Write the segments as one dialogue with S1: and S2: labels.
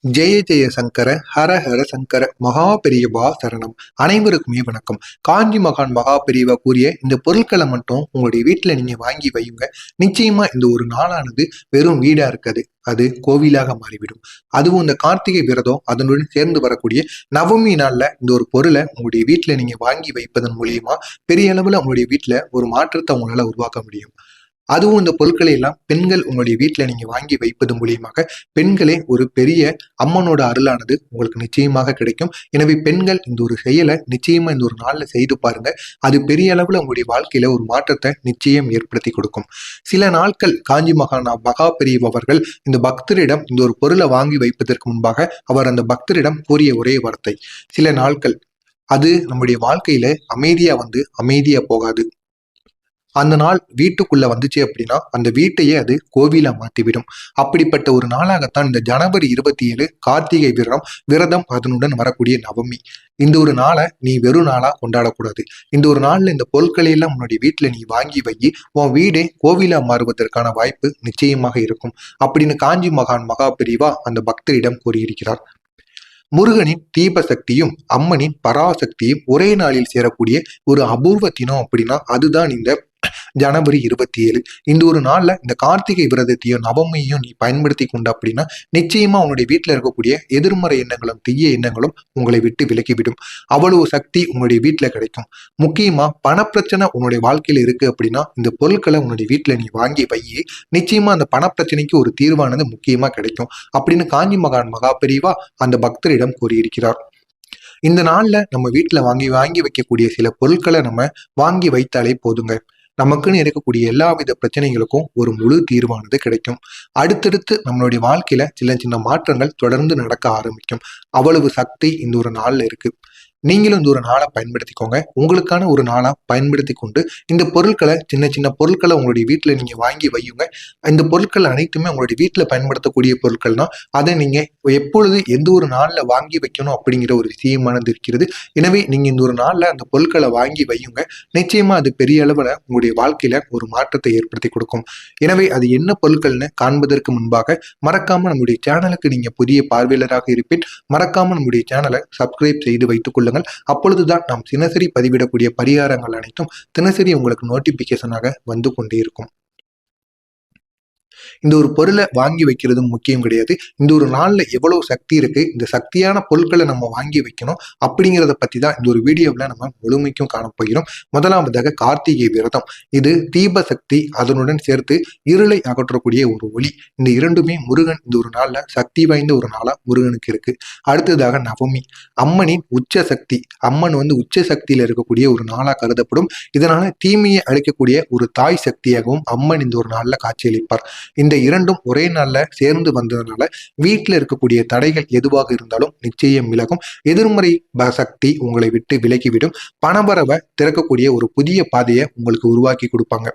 S1: ஜெய ஜெய சங்கர ஹர ஹர சங்கர மகா பெரியவா சரணம். அனைவருக்குமே வணக்கம். காஞ்சி மகான் மகா பெரியவா கூறிய இந்த பொருட்களை மட்டும் உங்களுடைய வீட்டுல நீங்க வாங்கி வையுங்க. நிச்சயமா இந்த ஒரு நாளானது வெறும் வீடா இருக்காது, அது கோவிலாக மாறிவிடும். அதுவும் இந்த கார்த்திகை விரதம் அதனுடன் சேர்ந்து வரக்கூடிய நவமி நாள்ல இந்த ஒரு பொருளை உங்களுடைய வீட்டுல நீங்க வாங்கி வைப்பதன் மூலியமா பெரிய அளவுல உங்களுடைய வீட்டுல ஒரு மாற்றத்தை உங்களால உருவாக்க முடியும். அதுவும் இந்த பொருட்களை எல்லாம் பெண்கள் உங்களுடைய வீட்டுல நீங்க வாங்கி வைப்பது மூலியமாக பெண்களே ஒரு பெரிய அம்மனோட அருளானது உங்களுக்கு நிச்சயமாக கிடைக்கும். எனவே பெண்கள் இந்த ஒரு செயலை நிச்சயமா இந்த ஒரு நாள்ல செய்து பாருங்க. அது பெரிய அளவுல உங்களுடைய வாழ்க்கையில ஒரு மாற்றத்தை நிச்சயம் ஏற்படுத்தி கொடுக்கும். சில நாட்கள் காஞ்சி மகா பெரியவர்கள் இந்த பக்தரிடம் இந்த ஒரு பொருளை வாங்கி வைப்பதற்கு முன்பாக அவர் அந்த பக்தரிடம் கூறிய ஒரே வார்த்தை, சில நாட்கள் அது நம்முடைய வாழ்க்கையில அமைதியா போகாது. அந்த நாள் வீட்டுக்குள்ள வந்துச்சு அப்படின்னா அந்த வீட்டையே அது கோவிலா மாத்திவிடும். அப்படிப்பட்ட ஒரு நாளாகத்தான் இந்த ஜனவரி 27 கார்த்திகை விரதம் அதனுடன் வரக்கூடிய நவமி. இந்த ஒரு நாளை நீ வெறும் நாளா கொண்டாடக்கூடாது. இந்த ஒரு நாள்ல இந்த பொருட்களை எல்லாம் உன்னுடைய வீட்டுல நீ வாங்கி வை, உன் வீடே கோவிலா மாறுவதற்கான வாய்ப்பு நிச்சயமாக இருக்கும் அப்படின்னு காஞ்சி மகான் மகா பெரிவா அந்த பக்தரிடம் கூறியிருக்கிறார். முருகனின் தீப சக்தியும் அம்மனின் பராசக்தியும் ஒரே நாளில் சேரக்கூடிய ஒரு அபூர்வ தினம் அப்படின்னா அதுதான் இந்த ஜனவரி 27. இந்த ஒரு நாள்ல இந்த கார்த்திகை விரதத்தையும் நவமியையும் நீ பயன்படுத்தி கொண்ட அப்படின்னா நிச்சயமா உன்னுடைய வீட்டுல இருக்கக்கூடிய எதிர்மறை எண்ணங்களும் தீய எண்ணங்களும் உங்களை விட்டு விலக்கிவிடும். அவ்வளவு சக்தி உங்களுடைய வீட்டுல கிடைக்கும். முக்கியமா பணப்பிரச்சனை உன்னுடைய வாழ்க்கையில இருக்கு அப்படின்னா இந்த பொருட்களை உன்னுடைய வீட்டுல நீ வாங்கி வையி, நிச்சயமா அந்த பணப்பிரச்சனைக்கு ஒரு தீர்வானது முக்கியமா கிடைக்கும் அப்படின்னு காஞ்சி மகான் மகா பெரிவா அந்த பக்தரிடம் கூறியிருக்கிறார். இந்த நாள்ல நம்ம வீட்டுல வாங்கி வைக்கக்கூடிய சில பொருட்களை நம்ம வாங்கி வைத்தாலே போதுங்க, நமக்குன்னு இருக்கக்கூடிய எல்லா வித பிரச்சனைகளுக்கும் ஒரு முழு தீர்வானது கிடைக்கும். அடுத்தடுத்து நம்மளுடைய வாழ்க்கையில சின்ன சின்ன மாற்றங்கள் தொடர்ந்து நடக்க ஆரம்பிக்கும். அவ்வளவு சக்தி இந்த ஒரு நாள்ல இருக்கு. நீங்களும் இந்த ஒரு நாளை பயன்படுத்திக்கோங்க. உங்களுக்கான ஒரு நாளா பயன்படுத்தி கொண்டு இந்த பொருட்களை சின்ன சின்ன பொருட்களை உங்களுடைய வீட்டுல நீங்க வாங்கி வையுங்க. இந்த பொருட்கள் அனைத்துமே உங்களுடைய வீட்டுல பயன்படுத்தக்கூடிய பொருட்கள் தான். அதை நீங்க எப்பொழுது எந்த ஒரு நாள்ல வாங்கி வைக்கணும் அப்படிங்கிற ஒரு விஷயமானது இருக்கிறது. எனவே நீங்க இந்த ஒரு நாள்ல அந்த பொருட்களை வாங்கி வையுங்க. நிச்சயமா அது பெரிய அளவுல உங்களுடைய வாழ்க்கையில ஒரு மாற்றத்தை ஏற்படுத்தி கொடுக்கும். எனவே அது என்ன பொருட்கள்னு காண்பதற்கு முன்பாக மறக்காம நம்முடைய சேனலுக்கு நீங்க புதிய பார்வையாளராக இருப்பேன், மறக்காம நம்முடைய சேனலை சப்ஸ்கிரைப் செய்து வைத்துக் கொள்ளுங்கள். அப்பொழுதுதான் நாம் தினசரி பதிவிடக்கூடிய பரிகாரங்கள் அனைத்தும் தினசரி உங்களுக்கு நோட்டிபிகேஷனாக வந்து கொண்டே இருக்கும். இந்த ஒரு பொருளை வாங்கி வைக்கிறதும் முக்கியம் கிடையாது. இந்த ஒரு நாள்ல எவ்வளவு சக்தி இருக்கு, இந்த சக்தியான பொருட்களை நம்ம வாங்கி வைக்கணும் அப்படிங்கிறத பத்தி தான் இந்த ஒரு வீடியோவில் நம்ம முழுமைக்கும் காணப்போகிறோம். முதலாவதாக கார்த்திகை விரதம். இது தீப சக்தி அதனுடன் சேர்த்து இருளை அகற்றக்கூடிய ஒரு ஒளி. இந்த இரண்டுமே முருகன் இந்த ஒரு நாள்ல சக்தி வாய்ந்த ஒரு நாளா முருகனுக்கு இருக்கு. அடுத்ததாக நவமி, அம்மனின் உச்ச சக்தி. அம்மன் உச்ச சக்தியில இருக்கக்கூடிய ஒரு நாளா கருதப்படும். இதனால தீமையை அழிக்கக்கூடிய ஒரு தாய் சக்தியாகவும் அம்மன் இந்த ஒரு நாள்ல காட்சியளிப்பார். இந்த இரண்டும் ஒரே நாள்ல சேர்ந்து வந்ததுனால வீட்டில் இருக்கக்கூடிய தடைகள் எதுவாக இருந்தாலும் நிச்சயம் விலகும். எதிர்மறை சக்தி உங்களை விட்டு விலகிவிடும். பணவரவை திறக்கக்கூடிய ஒரு புதிய பாதையை உங்களுக்கு உருவாக்கி கொடுப்பாங்க.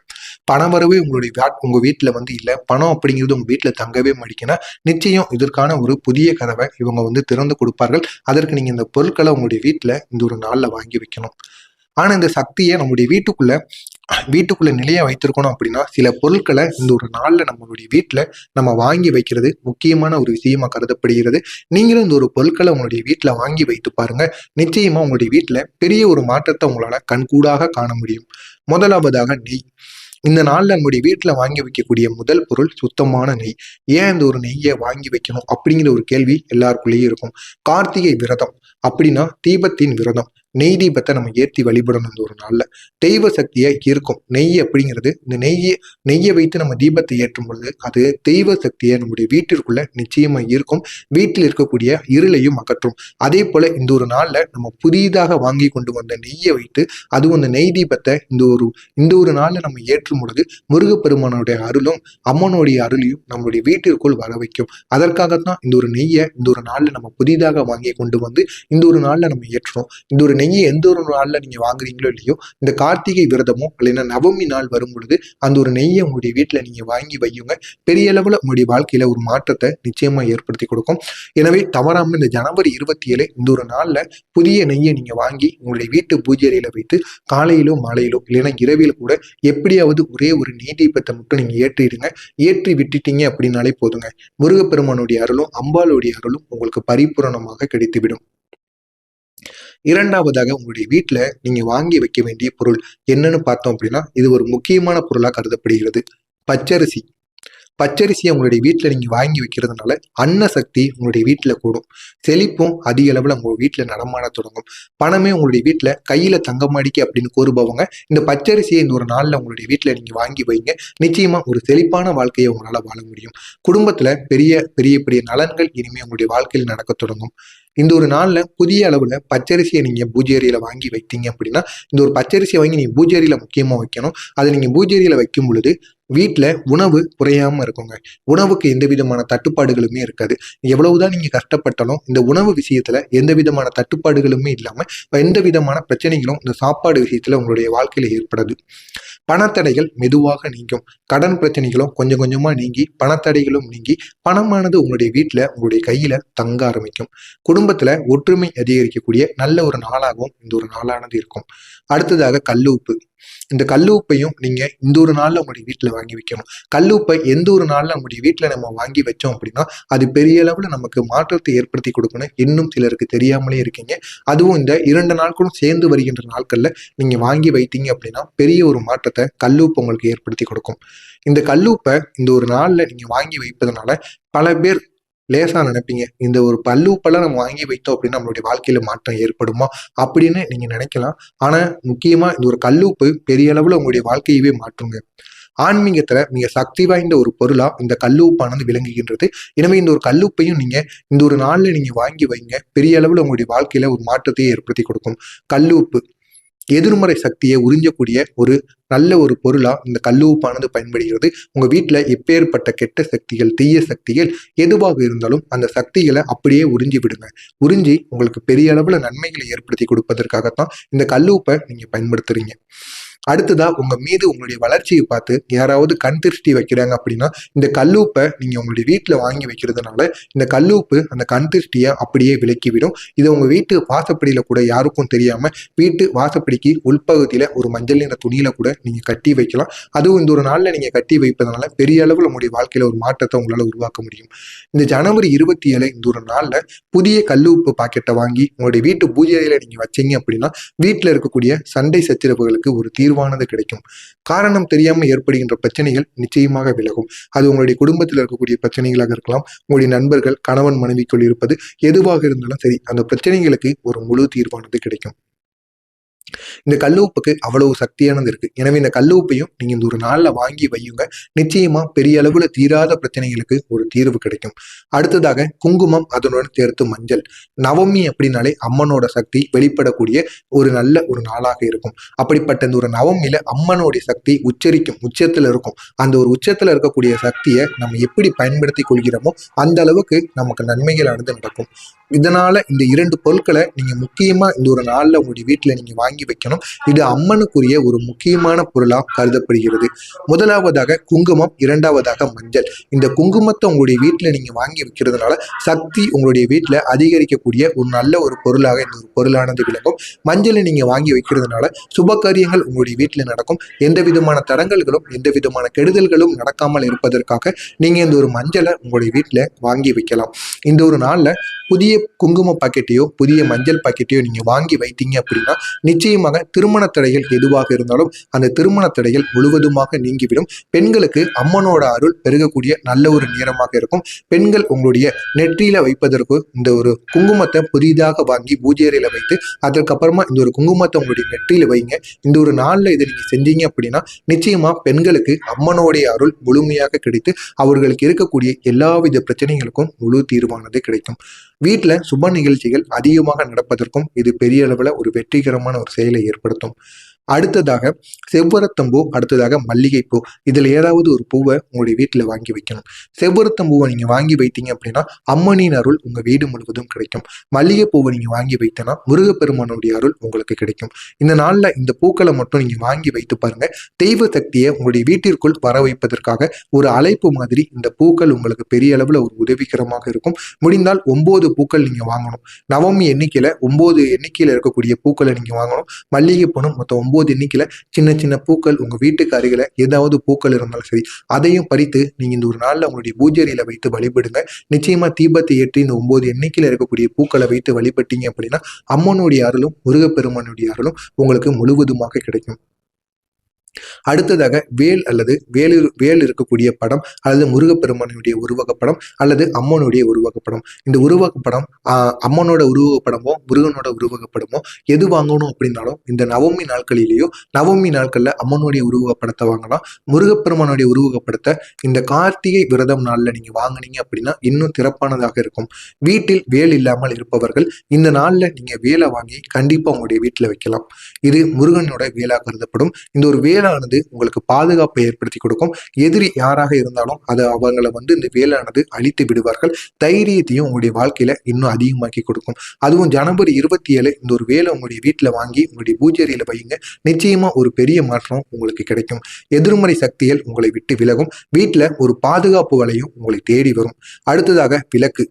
S1: பணவரவே உங்க வீட்டுல இல்ல, பணம் அப்படிங்கிறது உங்க வீட்டுல தங்கவே மாட்டேங்குன்னா நிச்சயம் இதற்கான ஒரு புதிய கதவை இவங்க திறந்து கொடுப்பார்கள். அதற்கு நீங்க இந்த பொருட்களை உங்களுடைய வீட்டுல இந்த ஒரு நாள்ல வாங்கி வைக்கணும். ஆனா இந்த சக்தியை நம்முடைய வீட்டுக்குள்ள நிலையா வைத்திருக்கணும் அப்படின்னா சில பொருட்களை இந்த ஒரு நாள்ல நம்மளுடைய வீட்டுல நம்ம வாங்கி வைக்கிறது முக்கியமான ஒரு விஷயமா கருதப்படுகிறது. நீங்களும் இந்த ஒரு பொருட்களை உங்களுடைய வீட்டுல வாங்கி வைத்து பாருங்க. நிச்சயமா உங்களுடைய வீட்டுல பெரிய ஒரு மாற்றத்தை உங்களால கண்கூடாக காண முடியும். முதலாவதாக நெய். இந்த நாள்ல நம்முடைய வீட்டுல வாங்கி வைக்கக்கூடிய முதல் பொருள் சுத்தமான நெய். ஏன் இந்த ஒரு நெய்யை வாங்கி வைக்கணும் அப்படிங்கிற ஒரு கேள்வி எல்லாருக்குள்ளேயும் இருக்கும். கார்த்திகை விரதம் அப்படின்னா தீபத்தின் விரதம். நெய் தீபத்தை நம்ம ஏற்றி வழிபடணும். இந்த ஒரு நாள்ல தெய்வ சக்தியை ஈர்க்கும். நெய் அப்படிங்கிறது இந்த நெய்யை வைத்து நம்ம தீபத்தை ஏற்றும் பொழுது அது தெய்வ சக்தியை நம்முடைய வீட்டிற்குள்ள நிச்சயமா ஈர்க்கும். வீட்டில் இருக்கக்கூடிய இருளையும் அகற்றும். அதே போல இந்த ஒரு நாள்ல நம்ம புதிதாக வாங்கி கொண்டு வந்த நெய்யை வைத்து அதுவும் அந்த நெய் தீபத்தை இந்த ஒரு நாள்ல நம்ம ஏற்றும் பொழுது முருகப்பெருமானுடைய அருளும் அம்மனுடைய அருளையும் நம்மளுடைய வீட்டிற்குள் வர வைக்கும். அதற்காகத்தான் இந்த ஒரு நெய்யை இந்த ஒரு நாள்ல நம்ம புதிதாக வாங்கி கொண்டு வந்து இந்த ஒரு நாள்ல நம்ம ஏற்றுறோம். இந்த ஒரு நெய்யை எந்த ஒரு நாள்ல நீங்க வாங்குறீங்களோ இல்லையோ, இந்த கார்த்திகை விரதமோ இல்லைன்னா நவமி நாள் வரும் பொழுது அந்த ஒரு நெய்யை உங்களுடைய வீட்டுல நீங்க வாங்கி வையுங்க. பெரிய அளவுல உங்களுடைய வாழ்க்கையில ஒரு மாற்றத்தை நிச்சயமா ஏற்படுத்தி கொடுக்கும். எனவே தவறாம இந்த ஜனவரி 27 இந்த ஒரு நாள்ல புதிய நெய்யை நீங்க வாங்கி உங்களுடைய வீட்டு பூஜை அறையில வைத்து காலையிலோ மாலையிலோ இல்லைன்னா இரவில கூட எப்படியாவது ஒரே ஒரு நெய் தீபத்தை மட்டும் நீங்க ஏற்றிடுங்க. ஏற்றி விட்டுட்டீங்க அப்படின்னாலே போதுங்க, முருகப்பெருமானுடைய அருளும் அம்பாளுடைய அருளும் உங்களுக்கு பரிபூரணமாக கிடைத்துவிடும். இரண்டாவதாக உங்களுடைய வீட்டுல நீங்க வாங்கி வைக்க வேண்டிய பொருள் என்னன்னு பார்த்தோம் அப்படின்னா, இது ஒரு முக்கியமான பொருளா கருதப்படுகிறது. பச்சரிசி. பச்சரிசியை உங்களுடைய வீட்டில் நீங்கள் வாங்கி வைக்கிறதுனால அன்ன சக்தி உங்களுடைய வீட்டில் கூடும். செழிப்பும் அதிக அளவில் உங்கள் வீட்டில் நடமாட தொடங்கும். பணமே உங்களுடைய வீட்டில் கையில் தங்கமாடிக்கு அப்படின்னு கூறுபவங்க இந்த பச்சரிசியை இந்த ஒரு நாளில் உங்களுடைய வீட்டில் நீங்கள் வாங்கி வைங்க. நிச்சயமாக ஒரு செழிப்பான வாழ்க்கையை உங்களால் வாழ முடியும். குடும்பத்தில் பெரிய பெரிய பெரிய நலன்கள் இனிமேல் உங்களுடைய வாழ்க்கையில் நடக்க தொடங்கும். இந்த ஒரு நாளில் புதிய அளவில் பச்சரிசியை நீங்கள் பூஜை அறையில் வாங்கி வைத்தீங்க அப்படின்னா, இந்த ஒரு பச்சரிசியை வாங்கி நீங்கள் பூஜை அறையில் முக்கியமாக வைக்கணும். அதை நீங்கள் பூஜை அறையில் வைக்கும் பொழுது வீட்டில் உணவு குறையாமல் இருக்குங்க. உணவுக்கு எந்த விதமான தட்டுப்பாடுகளுமே இருக்காது. எவ்வளவுதான் நீங்கள் கஷ்டப்பட்டாலும் இந்த உணவு விஷயத்தில் எந்த விதமான தட்டுப்பாடுகளுமே இல்லாமல் எந்த விதமான பிரச்சனைகளும் இந்த சாப்பாடு விஷயத்தில் உங்களுடைய வாழ்க்கையில் ஏற்படாது. பணத்தடைகள் மெதுவாக நீங்கும். கடன் பிரச்சனைகளும் கொஞ்சம் கொஞ்சமாக நீங்கி பணத்தடைகளும் நீங்கி பணமானது உங்களுடைய வீட்டில் உங்களுடைய கையில் தங்க ஆரம்பிக்கும். குடும்பத்தில் ஒற்றுமை அதிகரிக்கக்கூடிய நல்ல ஒரு நாளாகவும் இந்த ஒரு நாளானது இருக்கும். அடுத்ததாக கல்லுப்பு. இந்த கல்லுப்பையும் நீங்க இந்த ஒரு நாள்ல உங்களுடைய வீட்டுல வாங்கி வைக்கணும். கல்லுப்பை எந்த ஒரு நாள்ல நம்முடைய வீட்டுல நம்ம வாங்கி வச்சோம் அப்படின்னா அது பெரிய அளவுல நமக்கு மாற்றத்தை ஏற்படுத்தி கொடுக்கணும். இன்னும் சிலருக்கு தெரியாமலே இருக்கீங்க. அதுவும் இந்த 2 நாட்களும் சேர்ந்து வருகின்ற நாட்கள்ல நீங்க வாங்கி வைத்தீங்க அப்படின்னா பெரிய ஒரு மாற்றத்தை கல்லுப்பு உங்களுக்கு ஏற்படுத்தி கொடுக்கும். இந்த கல்லுப்பை இந்த ஒரு நாள்ல நீங்க வாங்கி வைப்பதனால பல பேர் லேசா நினைப்பீங்க, இந்த ஒரு பல்லுப்பெல்லாம் நம்ம வாங்கி வைத்தோம் அப்படின்னா நம்மளுடைய வாழ்க்கையில மாற்றம் ஏற்படுமா அப்படின்னு நீங்க நினைக்கலாம். ஆனா முக்கியமா இந்த ஒரு கல்லுப்பு பெரிய அளவுல உங்களுடைய வாழ்க்கையவே மாற்றுங்க. ஆன்மீகத்துல மிக சக்தி வாய்ந்த ஒரு பொருளா இந்த கல்லுப்பானது விளங்குகின்றது. எனவே இந்த ஒரு கல்லுப்பையும் நீங்க இந்த ஒரு நாள்ல நீங்க வாங்கி வைங்க. பெரிய அளவுல உங்களுடைய வாழ்க்கையில ஒரு மாற்றத்தையே ஏற்படுத்தி கொடுக்கும். கல்லுப்பு எதிர்மறை சக்தியை உறிஞ்சக்கூடிய ஒரு நல்ல ஒரு பொருளா இந்த கல்லுப்பானது பயன்படுகிறது. உங்க வீட்டுல எப்பேற்பட்ட கெட்ட சக்திகள் தீய சக்திகள் எதுவாக இருந்தாலும் அந்த சக்திகளை அப்படியே உறிஞ்சி விடுங்க. உறிஞ்சி உங்களுக்கு பெரிய அளவுல நன்மைகளை ஏற்படுத்தி கொடுப்பதற்காகத்தான் இந்த கல்லுப்பை நீங்க பயன்படுத்துறீங்க. அடுத்ததா உங்க மீது உங்களுடைய வளர்ச்சியை பார்த்து யாராவது கண் திருஷ்டி வைக்கிறாங்க அப்படின்னா இந்த கல்லுப்பை நீங்க உங்களுடைய வீட்டுல வாங்கி வைக்கிறதுனால இந்த கல்லுப்பு அந்த கண் திருஷ்டியை அப்படியே விலக்கிவிடும். இதை உங்க வீட்டு வாசப்படியில கூட யாருக்கும் தெரியாம வீட்டு வாசப்படிக்கு உள்பகுதியில ஒரு மஞ்சள் நிற துணியில கூட நீங்க கட்டி வைக்கலாம். அதுவும் இந்த ஒரு நாள்ல நீங்க கட்டி வைப்பதனால பெரிய அளவில் உங்களுடைய வாழ்க்கையில ஒரு மாற்றத்தை உங்களால உருவாக்க முடியும். இந்த ஜனவரி 27 இந்த ஒரு நாள்ல புதிய கல்லுப்பு பாக்கெட்டை வாங்கி உங்களுடைய வீட்டு பூஜையில நீங்க வச்சீங்க அப்படின்னா வீட்டுல இருக்கக்கூடிய சண்டை சச்சரவுகளுக்கு ஒரு தீர்வானது கிடைக்கும். காரணம் தெரியாம ஏற்படுகின்ற பிரச்சனைகள் நிச்சயமாக விலகும். அது உங்களுடைய குடும்பத்தில் இருக்கக்கூடிய பிரச்சனைகளாக இருக்கலாம், உங்களுடைய நண்பர்கள் கணவன் மனைவிக்குள் இருப்பது எதுவாக இருந்தாலும் சரி அந்த பிரச்சனைகளுக்கு ஒரு முழு தீர்வானது கிடைக்கும். இந்த கல்லுப்புக்கு அவ்வளவு சக்தியானது இருக்கு. எனவே இந்த கல்லுப்பையும் நீங்க இந்த ஒரு நாள்ல வாங்கி வையுங்க. நிச்சயமா பெரிய அளவுல தீராத பிரச்சனைகளுக்கு ஒரு தீர்வு கிடைக்கும். அடுத்ததாக குங்குமம், அதனுடன் சேர்த்து மஞ்சள். நவமி அப்படின்னாலே அம்மனோட சக்தி வெளிப்படக்கூடிய ஒரு நல்ல ஒரு நாளாக இருக்கும். அப்படிப்பட்ட இந்த ஒரு நவமியில அம்மனோடைய சக்தி உச்சத்துல இருக்கும். அந்த ஒரு உச்சத்துல இருக்கக்கூடிய சக்தியை நம்ம எப்படி பயன்படுத்தி கொள்கிறோமோ அந்த அளவுக்கு நமக்கு நன்மைகளானது நடக்கும். இதனால இந்த 2 பொருட்களை நீங்க முக்கியமா இந்த ஒரு நாள்ல உங்களுடைய வீட்டுல நீங்க வாங்கி வைக்கணும். இது அம்மனுக்குரிய ஒரு முக்கியமான பொருளா கருதப்படுகிறது. முதலாவதாக குங்குமம், இரண்டாவதாக மஞ்சள். இந்த குங்குமத்தை உங்களுடைய வீட்டுல நீங்க வாங்கி வைக்கிறதுனால சக்தி உங்களுடைய வீட்டுல அதிகரிக்கக்கூடிய ஒரு நல்ல ஒரு பொருளாக இந்த ஒரு பொருளானது விளங்கும். மஞ்சளை நீங்க வாங்கி வைக்கிறதுனால சுப காரியங்கள் உங்களுடைய வீட்டுல நடக்கும். எந்த விதமான தடங்கல்களும் எந்த விதமான கெடுதல்களும் நடக்காமல் இருப்பதற்காக நீங்க இந்த ஒரு மஞ்சளை உங்களுடைய வீட்டுல வாங்கி வைக்கலாம். இந்த ஒரு நாள்ல புதிய குங்கும பாக்கெட்டையோ புதிய மஞ்சள் பாக்கெட்டையோ நீங்க வாங்கி வைத்தீங்க அப்படின்னா நிச்சயமாக திருமண தடைகள் எதுவாக இருந்தாலும் அந்த திருமண தடைகள் முழுவதுமாக நீங்கிவிடும். பெண்களுக்கு அம்மனோட அருள் பெருகக்கூடிய நல்ல ஒரு நேரமாக இருக்கும். பெண்கள் உங்களுடைய நெற்றியில வைப்பதற்கு இந்த ஒரு குங்குமத்தை புதிதாக வாங்கி பூஜை அறையில வைத்து அதற்கப்புறமா இந்த ஒரு குங்குமத்தை உங்களுடைய நெற்றியில வைங்க. இந்த ஒரு நாள்ல இதை நீங்க செஞ்சீங்க அப்படின்னா நிச்சயமா பெண்களுக்கு அம்மனோடைய அருள் முழுமையாக கிடைத்து அவர்களுக்கு இருக்கக்கூடிய எல்லாவித பிரச்சனைகளுக்கும் முழு தீர்வானது கிடைக்கும். வீட்டுல சுப நிகழ்ச்சிகள் அதிகமாக நடப்பதற்கும் இது பெரிய அளவுல ஒரு வெற்றிகரமான ஒரு செயலை ஏற்படுத்தும். அடுத்ததாக செவ்வரத்தம்பூ, அடுத்ததாக மல்லிகைப்பூ. இதில் ஏதாவது ஒரு பூவை உங்களுடைய வீட்டில் வாங்கி வைக்கணும். செவ்வரத்தம்பூவை நீங்கள் வாங்கி வைத்தீங்க அப்படின்னா அம்மனின் அருள் உங்கள் வீடு முழுவதும் கிடைக்கும். மல்லிகைப்பூவை நீங்கள் வாங்கி வைத்தனா முருகப்பெருமானுடைய அருள் உங்களுக்கு கிடைக்கும். இந்த நாளில் இந்த பூக்களை மட்டும் நீங்கள் வாங்கி வைத்து பாருங்க. தெய்வ சக்தியை உங்களுடைய வீட்டிற்குள் வர வைப்பதற்காக ஒரு அழைப்பு மாதிரி இந்த பூக்கள் உங்களுக்கு பெரிய அளவில் ஒரு உதவிகரமாக இருக்கும். முடிந்தால் 9 பூக்கள் நீங்கள் வாங்கணும். நவமி எண்ணிக்கையில் 9 எண்ணிக்கையில் இருக்கக்கூடிய பூக்களை நீங்கள் வாங்கணும். மல்லிகை பூனும் மொத்தம் 9 எண்ணிக்கையில் சின்ன சின்ன பூக்கள் உங்கள் வீட்டுக்கு அருகில் ஏதாவது பூக்கள் இருந்தாலும் சரி, அதையும் பறித்து நீங்கள் இந்த ஒரு நாளில் உங்களுடைய பூஜையில வைத்து வழிபடுங்க. நிச்சயமா தீபத்தை ஏற்றி இந்த 9 எண்ணிக்கையில் இருக்கக்கூடிய பூக்களை வைத்து வழிபட்டீங்க அப்படின்னா அம்மனுடைய அருளும் முருகப்பெருமானுடைய அருளும் உங்களுக்கு முழுவதுமாக கிடைக்கும். அடுத்ததாக வேல் அல்லது வேல் இருக்கக்கூடிய படம் அல்லது முருகப்பெருமானுடைய உருவகப்படம் அல்லது அம்மனுடைய உருவகப்படம். இந்த உருவகப்படம் அம்மனோட உருவகப்படமோ முருகனோட உருவகப்படமோ எது வாங்கணும் அப்படின்னாலும் இந்த நவமி நாட்களிலேயோ நவமி நாட்கள்ல அம்மனுடைய உருவகப்படத்தை வாங்கலாம். முருகப்பெருமானுடைய உருவகப்படத்தை இந்த கார்த்திகை விரதம் நாள்ல நீங்க வாங்கினீங்க அப்படின்னா இன்னும் சிறப்பானதாக இருக்கும். வீட்டில் வேல் இல்லாமல் இருப்பவர்கள் இந்த நாள்ல நீங்க வேலை வாங்கி கண்டிப்பா உங்களுடைய வீட்டுல வைக்கலாம். இது முருகனோட வேலா கருதப்படும். இந்த ஒரு வேலானது உங்களுக்கு பாதுகாப்பை ஏற்படுத்தி கொடுக்கும். எதிரி யாராக இருந்தாலும் அதை அவங்களை இந்த வேலானது அழித்து விடுவார்கள். தைரியத்தையும் உங்களுடைய வாழ்க்கையில இன்னும் அதிகமாக்கி கொடுக்கும். அதுவும் ஜனவரி 27 இந்த ஒரு வேலை உங்களுடைய வீட்டுல வாங்கி உங்களுடைய பூஜையில வையுங்க. நிச்சயமா ஒரு பெரிய மாற்றம் உங்களுக்கு கிடைக்கும். எதிர்மறை சக்திகள் உங்களை விட்டு விலகும். வீட்டுல ஒரு பாதுகாப்பு வலையும் உங்களை தேடி வரும். அடுத்ததாக விளக்கு.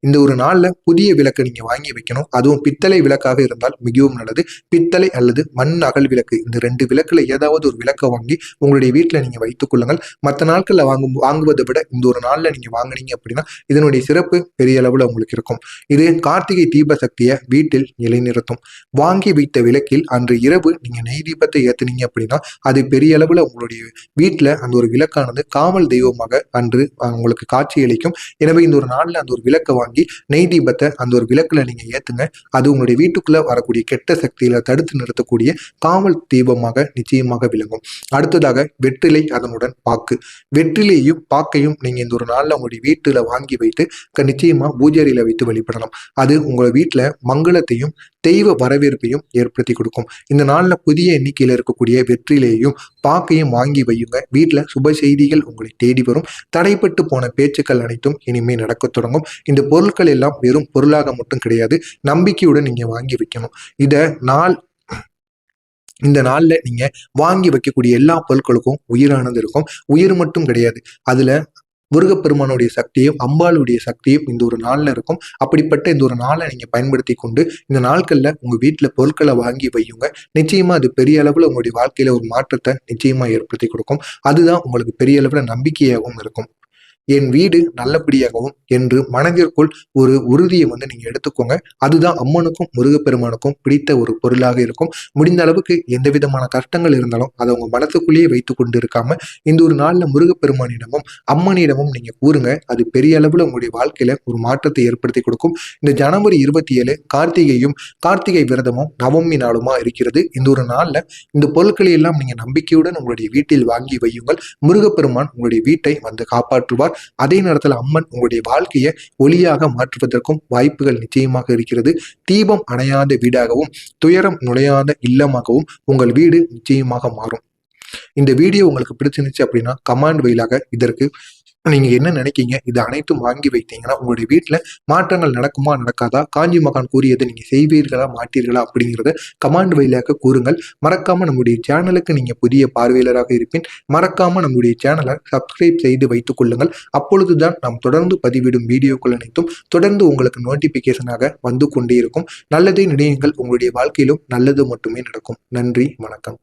S1: இந்த ஒரு நாள்ல புதிய விளக்கு நீங்க வாங்கி வைக்கணும். அதுவும் பித்தளை விளக்காக இருந்தால் மிகவும் நல்லது. பித்தளை அல்லது மண் அகல் விளக்கு, இந்த 2 விளக்குல ஏதாவது ஒரு விளக்கை வாங்கி உங்களுடைய வீட்டுல நீங்க வைத்துக் கொள்ளுங்கள். மற்ற நாட்கள்ல வாங்குவதை விட இந்த ஒரு நாள்ல நீங்க வாங்கினீங்க அப்படின்னா இதனுடைய சிறப்பு பெரிய அளவுல உங்களுக்கு இருக்கும். இது கார்த்திகை தீப சக்தியை வீட்டில் நிலைநிறுத்தும். வாங்கி வைத்த விளக்கில் அன்று இரவு நீங்க நெய் தீபத்தை ஏத்துனீங்க அப்படின்னா அது பெரிய அளவுல உங்களுடைய வீட்டுல அந்த ஒரு விளக்கானது காவல் தெய்வமாக அன்று உங்களுக்கு காட்சியளிக்கும். எனவே இந்த ஒரு நாள்ல அந்த ஒரு விளக்கை வாங்கி நெய் தீபத்தை அந்த ஒரு விளக்குல நீங்க ஏத்துங்க. அது உங்களுடைய வீட்டுக்குள்ள வரக்கூடிய கெட்ட சக்தியில தடுத்து நிறுத்தக்கூடிய காவல் தீபமாக நிச்சயமாக விளங்கும். அடுத்ததாக வெற்றிலை, அதனுடன் பாக்கு. வெற்றிலையும் பாக்கையும் நீங்க இந்த ஒரு நாள்ல உங்களுடைய வீட்டுல வாங்கி வைத்து நிச்சயமா பூஜையில வைத்து வழிபடலாம். அது உங்க வீட்டுல மங்களத்தையும் தெய்வ வரவேற்பையும் ஏற்படுத்தி கொடுக்கும். இந்த நாள்ல புதிய எண்ணிக்கையில இருக்கக்கூடிய வெற்றிலையும் பாக்கையும் வாங்கி வையுங்க. வீட்டுல சுப செய்திகள் உங்களை தேடி வரும். தடைப்பட்டு போன பேச்சுக்கள் அனைத்தும் இனிமே நடக்க தொடங்கும். இந்த பொருட்கள் எல்லாம் வெறும் பொருளாக மட்டும் கிடையாது, நம்பிக்கையுடன் நீங்க வாங்கி வைக்கணும். இந்த நாள்ல நீங்க வாங்கி வைக்கக்கூடிய எல்லா பொருட்களுக்கும் உயிரானது இருக்கும். உயிர் மட்டும் கிடையாது, அதுல முருகப்பெருமானுடைய சக்தியும் அம்பாளுடைய சக்தியும் இந்த ஒரு நாள்ல இருக்கும். அப்படிப்பட்ட இந்த ஒரு நாளை நீங்க பயன்படுத்தி கொண்டு இந்த நாட்கள்ல உங்க வீட்டுல பொருட்களை வாங்கி வையுங்க. நிச்சயமா அது பெரிய அளவுல உங்களுடைய வாழ்க்கையில ஒரு மாற்றத்தை நிச்சயமா ஏற்படுத்தி கொடுக்கும். அதுதான் உங்களுக்கு பெரிய அளவுல நம்பிக்கையாகவும் இருக்கும். என் வீடு நல்லபடியாகவும் என்று மனதிற்குள் ஒரு உறுதியை நீங்க எடுத்துக்கோங்க. அதுதான் அம்மனுக்கும் முருகப்பெருமானுக்கும் பிடித்த ஒரு பொருளாக இருக்கும். முடிந்த அளவுக்கு எந்த விதமான கஷ்டங்கள் இருந்தாலும் அதை உங்க மனசுக்குள்ளேயே வைத்து கொண்டு இருக்காம இந்த ஒரு நாள்ல முருகப்பெருமானிடமும் அம்மனிடமும் நீங்க கூறுங்க. அது பெரிய அளவுல உங்களுடைய வாழ்க்கையில ஒரு மாற்றத்தை ஏற்படுத்தி கொடுக்கும். இந்த ஜனவரி 27 கார்த்திகையும் கார்த்திகை விரதமும் நவமி நாளுமா இருக்கிறது. இந்த ஒரு நாள்ல இந்த பொருட்களை எல்லாம் நீங்க நம்பிக்கையுடன் உங்களுடைய வீட்டில் வாங்கி வையுங்கள். முருகப்பெருமான் உங்களுடைய வீட்டை காப்பாற்றுவார். அதே நேரத்தில் அம்மன் உங்களுடைய வாழ்க்கையை ஒளியாக மாற்றுவதற்கும் வாய்ப்புகள் நிச்சயமாக இருக்கிறது. தீபம் அணையாத வீடாகவும் துயரம் நுழையாத இல்லமாகவும் உங்கள் வீடு நிச்சயமாக மாறும். இந்த வீடியோ உங்களுக்கு பிடிச்சிருந்துச்சு அப்படின்னா கமெண்ட் வழியாக இதற்கு நீங்க என்ன நினைக்கீங்க, இது அனைத்தும் வாங்கி வைத்தீங்கன்னா உங்களுடைய வீட்டுல மாற்றங்கள் நடக்குமா நடக்காதா, காஞ்சி மகான் கூறியதை நீங்க செய்வீர்களா மாட்டீர்களா அப்படிங்கிறத கமெண்ட் வழியாக கூறுங்கள். மறக்காம நம்முடைய சேனலுக்கு நீங்க புதிய பார்வையாளராக இருப்பேன். மறக்காம நம்முடைய சேனலை சப்ஸ்கிரைப் செய்து வைத்துக் கொள்ளுங்கள். அப்பொழுதுதான் நாம் தொடர்ந்து பதிவிடும் வீடியோக்கள் அனைத்தும் தொடர்ந்து உங்களுக்கு நோட்டிபிகேஷனாக வந்து கொண்டே இருக்கும். நல்லதே நினையுங்கள், உங்களுடைய வாழ்க்கையிலும் நல்லது மட்டுமே நடக்கும். நன்றி, வணக்கம்.